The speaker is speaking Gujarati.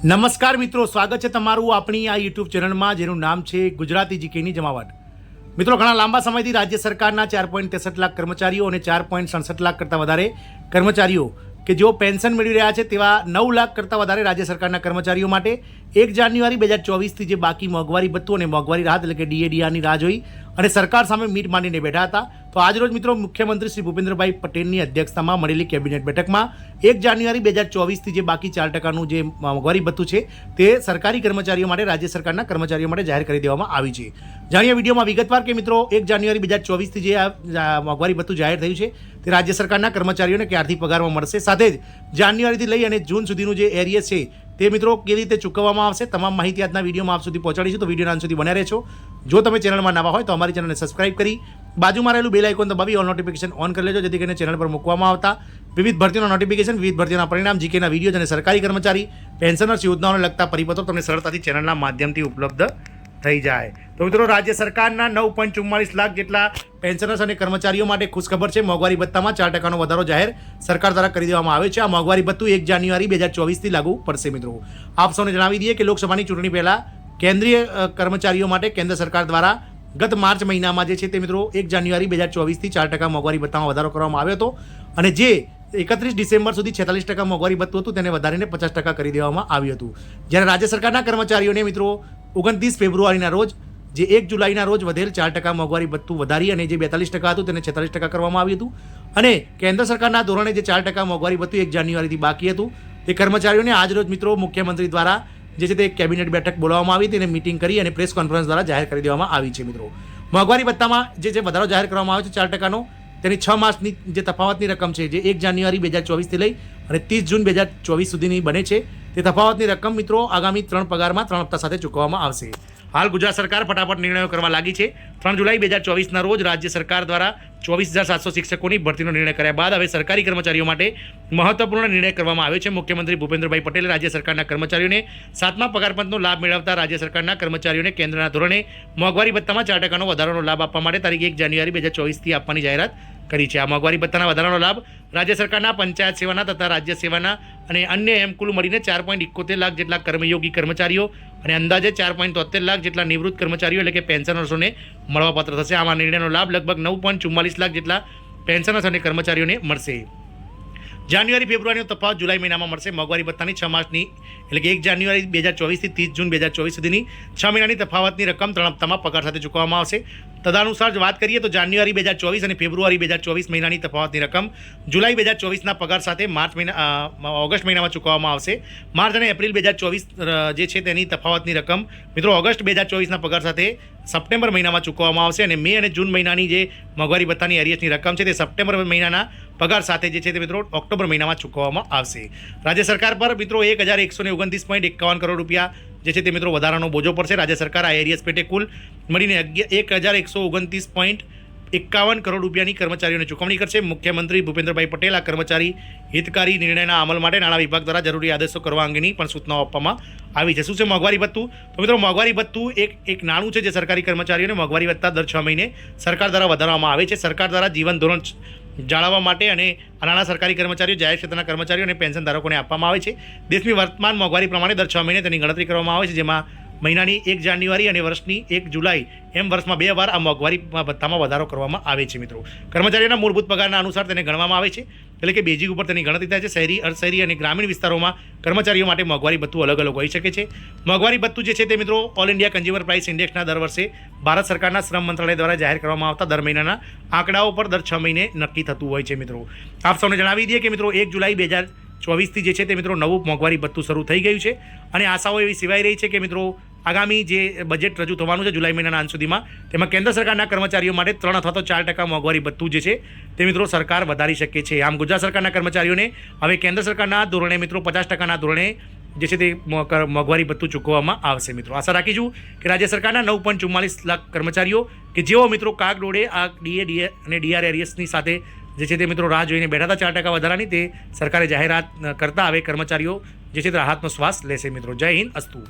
નમસ્કાર મિત્રો, સ્વાગત છે તમારું આપણી આ યુટ્યુબ ચેનલમાં જેનું નામ છે ગુજરાતી જીકેની જમાવટ। મિત્રો, ઘણા લાંબા સમયથી રાજ્ય સરકારના 4.63 લાખ કર્મચારીઓ અને 4.67 લાખ કરતાં વધારે કર્મચારીઓ કે જેઓ પેન્શન મેળવી રહ્યા છે તેવા 9 લાખ કરતાં વધારે રાજ્ય સરકારના કર્મચારીઓ માટે 1 જાન્યુઆરી 2024થી જે બાકી મોંઘવારી ભથ્થું અને મોંઘવારી રાહત એટલે કે ડીએડીઆરની રાહ જોઈ અને સરકાર સામે મીટ માંડીને બેઠા હતા। તો આજરોજ મિત્રો મુખ્યમંત્રી શ્રી ભૂપેન્દ્રભાઈ પટેલની અધ્યક્ષતામાં મળેલી કેબિનેટ બેઠકમાં 1 જાન્યુઆરી 2024થી જે બાકી 4%નું જે મોંઘવારી ભથ્થું છે તે સરકારી કર્મચારીઓ માટે રાજ્ય સરકારના કર્મચારીઓ માટે જાહેર કરી દેવામાં આવી છે। જાણીએ વિડીયોમાં વિગતવાર કે મિત્રો 1 જાન્યુઆરી 2024થી જે આ મોંઘવારી ભથ્થું જાહેર થયું છે તે રાજ્ય સરકારના કર્મચારીઓને ક્યારથી પગારમાં મળશે, સાથે જ જાન્યુઆરીથી લઈ અને જૂન સુધીનું જે એરિયસ છે તે મિત્રો કેવી રીતે ચૂકવવામાં આવશે, તમામ માહિતી આજના વિડીયોમાં આપ સુધી પહોંચાડીશું। તો વિડીયોના અંત સુધી બન્યા રહેજો। જો તમે ચેનલમાં નવા હોય તો અમારી ચેનલને સબસ્ક્રાઇબ કરી બાજુમાં રહેલું બેલ આઇકોન દબાવી ઓલ નોટિફિકેશન ઓન કરી લેજો, જેથી કરીને ચેનલ પર મૂકવામાં આવતા વિવિધ ભરતીઓના નોટિફિકેશન, વિવિધ ભરતીઓના પરિણામ, જીકેના વિડીયો અને સરકારી કર્મચારી પેન્શનર્સ યોજનાઓને લગતા પરિપત્રો તમને સરળતાથી ચેનલના માધ્યમથી ઉપલબ્ધ થઈ જાય। તો મિત્રો, રાજ્ય સરકારના 9.44 લાખ જેટલા પેન્શનર્સ અને કર્મચારીઓ માટે ખુશખબર છે। મોંઘવારી ભથ્થામાં 4%નો વધારો જાહેર સરકાર દ્વારા કરી દેવામાં આવ્યો છે। આ મોંઘવારી ભથ્થું 1 જાન્યુઆરી 2024થી લાગુ પડશે। મિત્રો, આપ સૌને જણાવી દઈએ કે લોકસભાની ચૂંટણી પહેલાં કેન્દ્રીય કર્મચારીઓ માટે કેન્દ્ર સરકાર દ્વારા ગત માર્ચ મહિનામાં જે છે તે મિત્રો 1 જાન્યુઆરી 2024થી 4% મોંઘવારી ભથ્થામાં વધારો કરવામાં આવ્યો હતો અને જે 31 ડિસેમ્બર સુધી 46% મોંઘવારી ભથ્થું હતું તેને વધારીને 50% કરી દેવામાં આવ્યું હતું। જ્યારે રાજ્ય સરકારના કર્મચારીઓને મિત્રો 29 ફેબ્રુઆરીના રોજ જે 1 જુલાઈના રોજ વધેલ 4% મોંઘવારી ભથ્થું વધારી અને જે 42% હતું તેને 46% કરવામાં આવ્યું હતું અને કેન્દ્ર સરકારના ધોરણે જે 4% મોંઘવારી ભથ્થું 1 જાન્યુઆરીથી બાકી હતું તે કર્મચારીઓને આજ રોજ મિત્રો મુખ્યમંત્રી દ્વારા જે છે તે કેબિનેટ બેઠક બોલાવવામાં આવી તેને મીટિંગ કરી અને પ્રેસ કોન્ફરન્સ દ્વારા જાહેર કરી દેવામાં આવી છે। મિત્રો, મોંઘવારી ભથ્થામાં જે વધારો જાહેર કરવામાં આવ્યો છે 4%નો તેની 6 માસની જે તફાવતની રકમ છે જે 1 જાન્યુઆરી 2024થી લઈ અને 30 જૂન 2024 સુધીની બને છે તે તફાવતની રકમ મિત્રો આગામી 3 પગારમાં 3 હપ્તા સાથે ચૂકવવામાં આવશે। હાલ ગુજરાત સરકાર ફટાફટ નિર્ણયો કરવા લાગી છે। 3 જુલાઈ 2024ના રોજ રાજ્ય સરકાર દ્વારા 24,700 શિક્ષકોની ભરતીનો નિર્ણય કર્યા બાદ હવે સરકારી કર્મચારીઓ માટે મહત્વપૂર્ણ નિર્ણય કરવામાં આવ્યો છે। મુખ્યમંત્રી ભૂપેન્દ્રભાઈ પટેલે રાજ્ય સરકારના કર્મચારીઓને 7મા પગારપંચનો લાભ મેળવતા રાજ્ય સરકારના કર્મચારીઓને કેન્દ્રના ધોરણે મોંઘવારી ભથ્થામાં 4%નો વધારાનો લાભ આપવા માટે તારીખ 1 જાન્યુઆરી 2024થી આપવાની જાહેરાત કરી છે। આ મોંઘવારી ભથ્થાના વધારાનો લાભ રાજ્ય સરકારના પંચાયત સેવાના તથા રાજ્ય સેવાના અને અન્ય એમ કુલ મળીને 4.71 લાખ જેટલા કર્મયોગી કર્મચારીઓ અને અંદાજે 4.73 લાખ જેટલા નિવૃત્ત કર્મચારીઓ એટલે કે પેન્શનર્સોને મળવાપાત્ર થશે। આમાં નિર્ણયનો લાભ લગભગ 9.44 લાખ જેટલા પેન્શનર્સ અને કર્મચારીઓને મળશે। જાન્યુઆરી ફેબ્રુઆરીનો તફાવત જુલાઈ મહિનામાં મળશે। મોંઘવારી ભથ્થાની 6 માસની એટલે કે 1 જાન્યુઆરી 2024થી 30 જૂન 2024 સુધીની 6 મહિનાની તફાવતની રકમ 3 હપ્તામાં પગાર સાથે ચૂકવવામાં આવશે। તદનુસાર વાત કરીએ તો જાન્યુઆરી 2024 અને ફેબ્રુઆરી 2024 મહિનાની તફાવતની રકમ જુલાઈ 2024ના પગાર સાથે ઓગસ્ટ મહિનામાં ચૂકવવામાં આવશે। માર્ચ અને એપ્રિલ 2024 જે છે તેની તફાવતની રકમ મિત્રો ઓગસ્ટ 2024ના પગાર સાથે સપ્ટેમ્બર મહિનામાં ચૂકવવામાં આવશે અને મે અને જૂન મહિનાની જે મોંઘવારી ભથ્થાની એરિયસની રકમ છે તે સપ્ટેમ્બર મહિનાના પગાર સાથે જે છે તે મિત્રો ઓક્ટોબર મહિનામાં ચૂકવવામાં આવશે। રાજ્ય સરકાર પર મિત્રો 1,129.51 કરોડ રૂપિયા જે છે તે મિત્રો વધારાનો બોજો પડશે। રાજ્ય સરકાર આ એરિયસ પેટે કુલ મળીને 1,129.51 કરોડ રૂપિયાની કર્મચારીઓને ચૂકવણી કરશે। મુખ્યમંત્રી ભૂપેન્દ્રભાઈ પટેલ આ કર્મચારી હિતકારી નિર્ણયના અમલ માટે નાણાં વિભાગ દ્વારા જરૂરી આદેશો કરવા અંગેની પણ સૂચનાઓ આપવામાં આવી છે। શું છે મોંઘવારી ભથ્થું? તો મિત્રો, મોંઘવારી ભથ્થું એક નાણું છે જે સરકારી કર્મચારીઓને મોંઘવારી ભથ્થા દર 6 મહિને સરકાર દ્વારા વધારવામાં આવે છે। સરકાર દ્વારા જીવન ધોરણ જાળવવા માટે અને નાના સરકારી કર્મચારીઓ, જાહેર ક્ષેત્રના કર્મચારીઓ અને પેન્શન ધારકોને આપવામાં આવે છે। દેશની વર્તમાન મોંઘવારી પ્રમાણે દર 6 મહિને તેની ગણતરી કરવામાં આવે છે, જેમાં મહિનાની 1 જાન્યુઆરી અને વર્ષની 1 જુલાઈ એમ વર્ષમાં 2 વાર આ મોંઘવારી ભથ્થામાં વધારો કરવામાં આવે છે। મિત્રો, કર્મચારીઓના મૂળભૂત પગારના અનુસાર તેને ગણવામાં આવે છે, એટલે કે બેઝિક ઉપર તેની ગણતરી થાય છે। શહેરી, અર્ધશહેરી અને ગ્રામીણ વિસ્તારોમાં કર્મચારીઓ માટે મોંઘવારી ભથ્થું અલગ અલગ હોઈ શકે છે। મોંઘવારી ભથ્થું જે છે તે મિત્રો ઓલ ઇન્ડિયા કન્ઝ્યુમર પ્રાઇસ ઇન્ડેક્સના દર વર્ષે ભારત સરકારના શ્રમ મંત્રાલય દ્વારા જાહેર કરવામાં આવતા દર મહિનાના આંકડાઓ પર દર 6 મહિને નક્કી થતું હોય છે। મિત્રો, આપ સૌને જણાવી દઈએ કે મિત્રો 1 જુલાઈ 2024થી જે છે તે મિત્રો નવું મોંઘવારી ભથ્થું શરૂ થઈ ગયું છે અને આશાઓ એવી સેવાઈ રહી છે કે મિત્રો આગામી જે બજેટ રજૂ થવાનું છે જુલાઈ મહિનાના અંત સુધીમાં તેમાં કેન્દ્ર સરકારના કર્મચારીઓ માટે 3 અથવા તો 4% મોંઘવારી ભથ્થું જે છે તે મિત્રો સરકાર વધારી શકે છે। આમ ગુજરાત સરકારના કર્મચારીઓને હવે કેન્દ્ર સરકારના ધોરણે મિત્રો 50%ના ધોરણે જે છે તે મોંઘવારી ભથ્થું ચૂકવવામાં આવશે। મિત્રો, આશા રાખીશું કે રાજ્ય સરકારના 9.44 લાખ કર્મચારીઓ કે જેઓ મિત્રો કાગડોળે આ ડીએ અને ડીઆર એરિયસની સાથે જે છે તે મિત્રો રાહ જોઈને બેઠા હતા 4% વધારાની, તે સરકારે જાહેરાત કરતા હવે કર્મચારીઓ જે છે તે રાહતનો શ્વાસ લેશે। મિત્રો, જય હિન્દ, અસ્તુ।